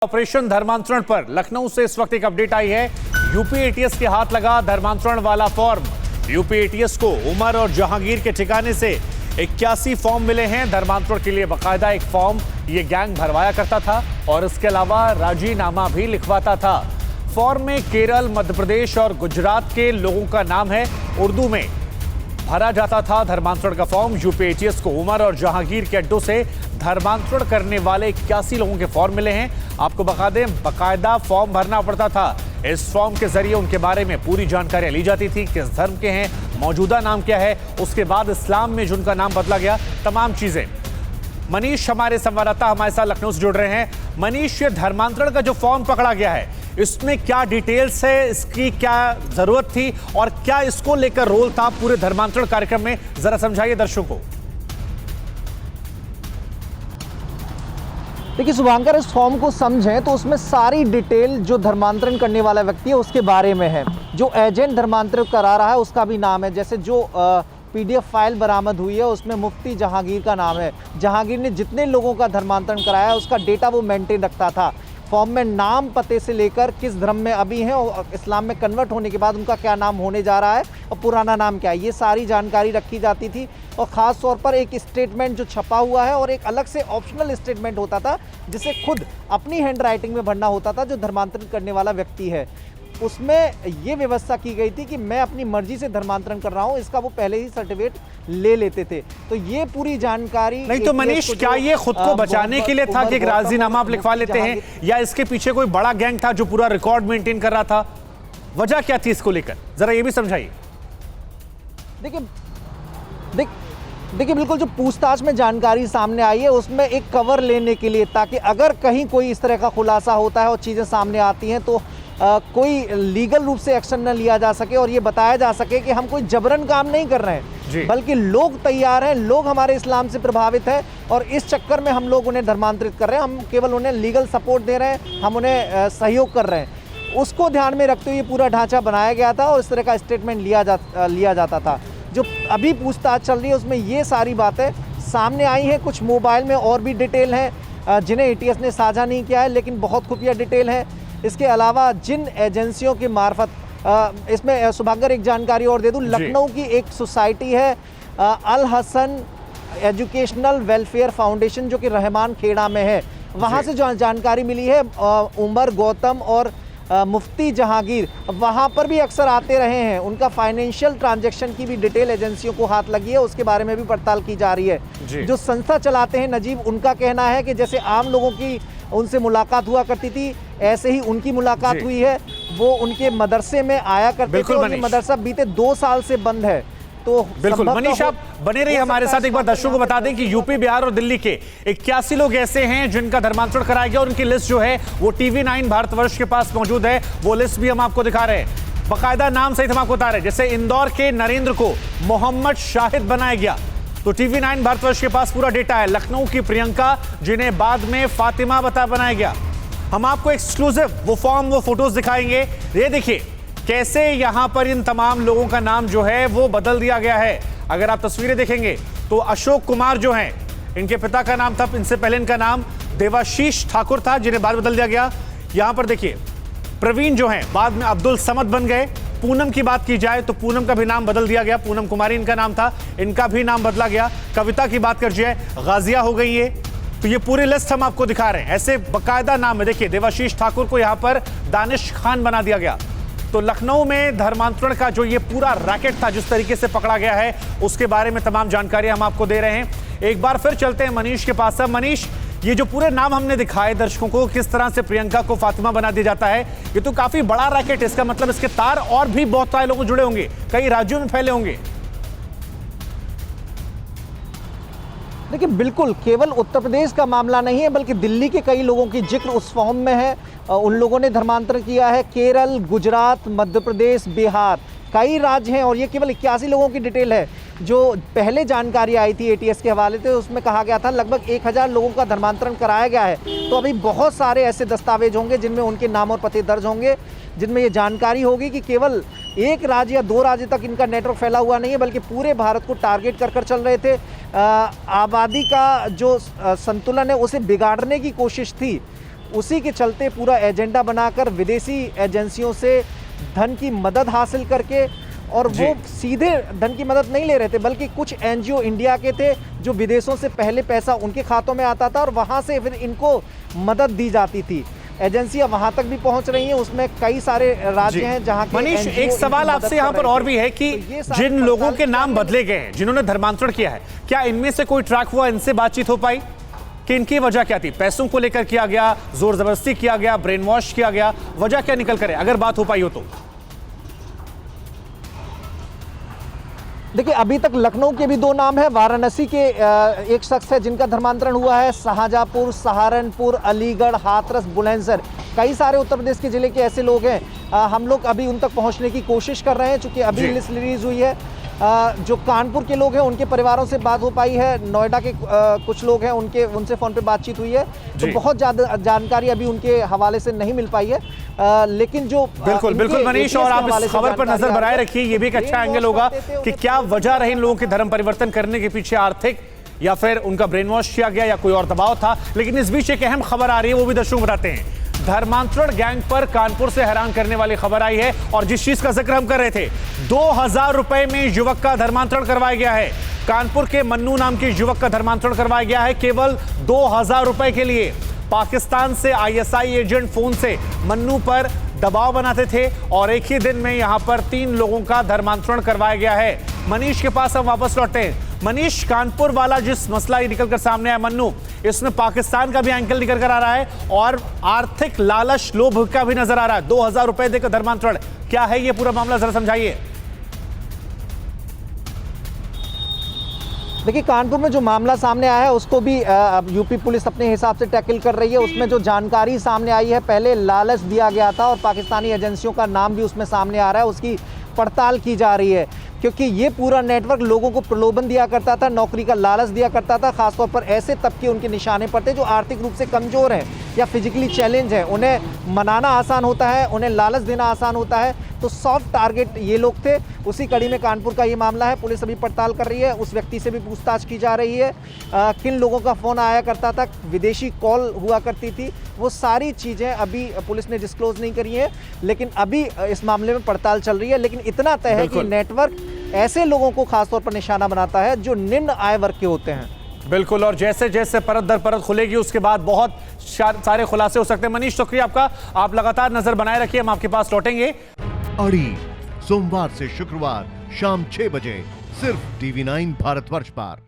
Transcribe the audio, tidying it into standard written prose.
Operation धर्मांतरण पर लखनऊ से इस वक्त एक अपडेट आई है। यूपी एटीएस के हाथ लगा धर्मांतरण वाला फॉर्म। यूपी एटीएस को उमर और जहांगीर के ठिकाने से 81 फॉर्म मिले हैं। धर्मांतरण के लिए बाकायदा एक फॉर्म ये गैंग भरवाया करता था और इसके अलावा राजीनामा भी लिखवाता था। फॉर्म में केरल, मध्य प्रदेश और गुजरात के लोगों का नाम है। उर्दू में भरा जाता था धर्मांतरण का फॉर्म। यूपी एटीएस को उमर और जहांगीर के अड्डों से धर्मांतरण करने वाले 81 लोगों के फॉर्म मिले हैं। आपको बता दें, बाकायदा फॉर्म भरना पड़ता था। इस फॉर्म के जरिए उनके बारे में पूरी जानकारी ली जाती थी, किस धर्म के हैं, मौजूदा नाम क्या है, उसके बाद इस्लाम में जिनका नाम बदला गया, तमाम चीजें। मनीष हमारे संवाददाता हमारे साथ लखनऊ से जुड़ रहे हैं। मनीष, ये धर्मांतरण का जो फॉर्म पकड़ा गया है, इसमें क्या डिटेल्स है, इसकी क्या जरूरत थी और क्या इसको लेकर रोल था पूरे धर्मांतरण कार्यक्रम में, जरा समझाइए दर्शकों को। देखिए शुभांकर, इस फॉर्म को समझें तो उसमें सारी डिटेल जो धर्मांतरण करने वाला व्यक्ति है उसके बारे में है। जो एजेंट धर्मांतरण करा रहा है उसका भी नाम है। जैसे जो पीडीएफ फाइल बरामद हुई है उसमें मुफ्ती जहांगीर का नाम है। जहांगीर ने जितने लोगों का धर्मांतरण कराया उसका डेटा वो मेंटेन रखता था। फॉर्म में नाम, पते से लेकर किस धर्म में अभी हैं और इस्लाम में कन्वर्ट होने के बाद उनका क्या नाम होने जा रहा है और पुराना नाम क्या है, ये सारी जानकारी रखी जाती थी। और ख़ास तौर पर एक स्टेटमेंट जो छपा हुआ है और एक अलग से ऑप्शनल स्टेटमेंट होता था जिसे खुद अपनी हैंड राइटिंग में भरना होता था जो धर्मांतरण करने वाला व्यक्ति है। उसमें ये व्यवस्था की गई थी कि मैं अपनी मर्जी से धर्मांतरण कर रहा हूँ, इसका वो पहले ही सर्टिफिकेट ले लेते थे। तो ये पूरी जानकारी नहीं तो मनीष, क्या ये खुद को बचाने के लिए था कि एक राजीनामा आप लिखवा लेते हैं, या इसके पीछे कोई बड़ा गैंग था जो पूरा रिकॉर्ड मेंटेन कर रहा था? वजह क्या थी इसको लेकर, जरा ये भी समझाइए। देखिए बिल्कुल जो पूछताछ में जानकारी सामने आई है उसमें एक कवर लेने के लिए, ताकि अगर कहीं कोई इस तरह का खुलासा होता है और चीज़ें सामने आती हैं तो कोई लीगल रूप से एक्शन न लिया जा सके और ये बताया जा सके कि हम कोई जबरन काम नहीं कर रहे हैं, बल्कि लोग तैयार हैं, लोग हमारे इस्लाम से प्रभावित हैं और इस चक्कर में हम लोग उन्हें धर्मांतरित कर रहे हैं। हम केवल उन्हें लीगल सपोर्ट दे रहे हैं, हम उन्हें सहयोग कर रहे हैं। उसको ध्यान में रखते हुए ये पूरा ढांचा बनाया गया था और इस तरह का स्टेटमेंट लिया जाता था। जो अभी पूछताछ चल रही है उसमें ये सारी बातें सामने आई हैं। कुछ मोबाइल में और भी डिटेल हैं जिन्हें एटीएस ने साझा नहीं किया है, लेकिन बहुत खुफिया डिटेल है। इसके अलावा जिन एजेंसियों की मार्फत, इसमें शुभांकर एक जानकारी और दे दूं, लखनऊ की एक सोसाइटी है अल हसन एजुकेशनल वेलफेयर फाउंडेशन जो कि रहमान खेड़ा में है। वहाँ से जो जानकारी मिली है, उमर, गौतम और मुफ्ती जहांगीर वहाँ पर भी अक्सर आते रहे हैं। उनका फाइनेंशियल ट्रांजैक्शन की भी डिटेल एजेंसियों को हाथ लगी है, उसके बारे में भी पड़ताल की जा रही है। जो संस्था चलाते हैं नजीब, उनका कहना है कि जैसे आम लोगों की उनसे मुलाकात हुआ करती थी ऐसे ही उनकी मुलाकात हुई है। वो उनके मदरसे में आया करते थे और ये मदरसा बीते 2 साल से बंद है। तो बिल्कुल मनीष, आप बने रहिए हमारे साथ। एक बार दर्शकों को बता दें कि यूपी, बिहार और दिल्ली के 81 लोग ऐसे हैं जिनका धर्मांतरण कराया गया और उनकी लिस्ट जो है वो TV9 भारतवर्ष के पास मौजूद है। वो लिस्ट भी हम आपको दिखा रहे हैं, बाकायदा नाम सहित हम आपको बता रहे हैं। जैसे इंदौर के नरेंद्र को मोहम्मद शाहिद बनाया गया, तो TV9 भारतवर्ष के पास पूरा डेटा है। लखनऊ की प्रियंका, जिन्हें बाद में फातिमा बनाया गया। हम आपको एक्सक्लूसिव वो फॉर्म, वो फोटोज दिखाएंगे। ये देखिए कैसे यहां पर इन तमाम लोगों का नाम जो है वो बदल दिया गया है। अगर आप तस्वीरें देखेंगे तो अशोक कुमार जो हैं, इनके पिता का नाम था, इनसे पहले इनका नाम देवाशीष ठाकुर था, जिन्हें बाद बदल दिया गया। यहां पर देखिए प्रवीण जो हैं बाद में अब्दुल समद बन गए। पूनम की बात की जाए तो पूनम का भी नाम बदल दिया गया, पूनम कुमारी इनका नाम था, इनका भी नाम बदला गया। कविता की बात कर जाए, गाजिया हो गई है। तो ये पूरी लिस्ट हम आपको दिखा रहे हैं, ऐसे बाकायदा नाम है। देखिए देवाशीष ठाकुर को यहां पर दानिश खान बना दिया गया। तो लखनऊ में धर्मांतरण का जो ये पूरा रैकेट था, जिस तरीके से पकड़ा गया है, उसके बारे में तमाम जानकारी हम आपको दे रहे हैं। एक बार फिर चलते हैं मनीष के पास। अब मनीष, ये जो पूरे नाम हमने दिखाए दर्शकों को, किस तरह से प्रियंका को फातिमा बना दिया जाता है, ये तो काफी बड़ा रैकेट है। इसका मतलब इसके तार और भी बहुत सारे लोग जुड़े होंगे, कई राज्यों में फैले होंगे। देखिए बिल्कुल केवल उत्तर प्रदेश का मामला नहीं है, बल्कि दिल्ली के कई लोगों की जिक्र उस फॉर्म में है। उन लोगों ने धर्मांतरण किया है। केरल, गुजरात, मध्य प्रदेश, बिहार, कई राज्य हैं और ये केवल 81 लोगों की डिटेल है। जो पहले जानकारी आई थी एटीएस के हवाले से, उसमें कहा गया था लगभग 1000 लोगों का धर्मांतरण कराया गया है। तो अभी बहुत सारे ऐसे दस्तावेज होंगे जिनमें उनके नाम और पते दर्ज होंगे, जिनमें ये जानकारी होगी कि केवल एक राज्य या 2 राज्य तक इनका नेटवर्क फैला हुआ नहीं है, बल्कि पूरे भारत को टारगेट कर चल रहे थे। आबादी का जो संतुलन है उसे बिगाड़ने की कोशिश थी। उसी के चलते पूरा एजेंडा बनाकर विदेशी एजेंसियों से धन की मदद हासिल करके, और वो सीधे धन की मदद नहीं ले रहे थे बल्कि कुछ एनजीओ इंडिया के थे जो विदेशों से पहले पैसा उनके खातों में आता था और वहाँ से फिर इनको मदद दी जाती थी। एजेंसियां वहां तक भी पहुंच रही हैं, उसमें कई सारे राज्य हैं जहां के मनीष, NGO एक सवाल आपसे यहाँ पर और भी है कि जिन लोगों के नाम बदले गए हैं, जिन्होंने धर्मांतरण किया है, क्या इनमें से कोई ट्रैक हुआ, इनसे बातचीत हो पाई कि इनकी वजह क्या थी? पैसों को लेकर किया गया, जोर जबरदस्ती किया गया, ब्रेन वॉश किया गया, वजह क्या निकल कर है, अगर बात हो पाई हो तो? देखिए, अभी तक लखनऊ के भी दो नाम है, वाराणसी के एक शख्स है जिनका धर्मांतरण हुआ है, शाहजहांपुर, सहारनपुर, अलीगढ़, हाथरस, बुलंदशहर, कई सारे उत्तर प्रदेश के जिले के ऐसे लोग हैं। हम लोग अभी उन तक पहुंचने की कोशिश कर रहे हैं, चूंकि अभी लिस्ट रिलीज हुई है। जो कानपुर के लोग हैं उनके परिवारों से बात हो पाई है, नोएडा के कुछ लोग हैं उनसे फ़ोन पे बातचीत हुई है, तो बहुत ज़्यादा जानकारी अभी उनके हवाले से नहीं मिल पाई है। लेकिन जो बिल्कुल मनीष, और आप इस खबर पर नजर बनाए रखिए, ये भी एक अच्छा एंगल होगा कि क्या वजह रही इन लोगों के धर्म परिवर्तन करने के पीछे, आर्थिक या फिर उनका ब्रेन वॉश किया गया या कोई और दबाव था। लेकिन इस बीच एक अहम खबर आ रही है, वो भी दर्शकों बताते हैं। धर्मांतरण गैंग पर कानपुर से हैरान करने वाली खबर आई है, और जिस चीज का जिक्र हम कर रहे थे, 2000 रुपए में युवक का धर्मांतरण करवाया गया है। कानपुर के मन्नू नाम के युवक का धर्मांतरण करवाया गया है केवल 2000 रुपए के लिए। पाकिस्तान से आईएसआई एजेंट फोन से मन्नू पर दबाव बनाते थे और एक ही दिन में यहां पर 3 लोगों का धर्मांतरण करवाया गया है। मनीष के पास हम वापस लौटते हैं। मनीष, कानपुर वाला जिस मसला निकलकर सामने आया मन्नू, इसमें पाकिस्तान का भी एंगल निकल कर आ रहा है और आर्थिक लालच, लोभ का भी नजर आ रहा है। 2000 रुपए देकर धर्मांतरण, क्या है ये पूरा मामला, जरा समझाइए। देखिए, कानपुर में जो मामला सामने आया है उसको भी यूपी पुलिस अपने हिसाब से टैकल कर रही है। उसमें जो जानकारी सामने आई है, पहले लालच दिया गया था और पाकिस्तानी एजेंसियों का नाम भी उसमें सामने आ रहा है, उसकी पड़ताल की जा रही है, क्योंकि ये पूरा नेटवर्क लोगों को प्रलोभन दिया करता था, नौकरी का लालच दिया करता था। खासतौर पर ऐसे तबके उनके निशाने पर थे जो आर्थिक रूप से कमज़ोर हैं या फिजिकली चैलेंज हैं। उन्हें मनाना आसान होता है, उन्हें लालच देना आसान होता है, तो सॉफ्ट टारगेट ये लोग थे। उसी कड़ी में कानपुर का ये मामला है। पुलिस अभी पड़ताल कर रही है, उस व्यक्ति से भी पूछताछ की जा रही है। किन लोगों का फ़ोन आया करता था, विदेशी कॉल हुआ करती थी, वो सारी चीज़ें अभी पुलिस ने डिस्क्लोज नहीं करी है, लेकिन अभी इस मामले में पड़ताल चल रही है। लेकिन इतना तय है कि नेटवर्क ऐसे लोगों को खासतौर पर निशाना बनाता है जो निम्न आय वर्ग के होते हैं। बिल्कुल, और जैसे जैसे परत दर परत खुलेगी उसके बाद बहुत सारे खुलासे हो सकते हैं। मनीष, शुक्रिया आपका, आप लगातार नजर बनाए रखिए, हम आपके पास लौटेंगे। अड़ी सोमवार से शुक्रवार शाम 6 बजे सिर्फ TV9 भारतवर्ष पर।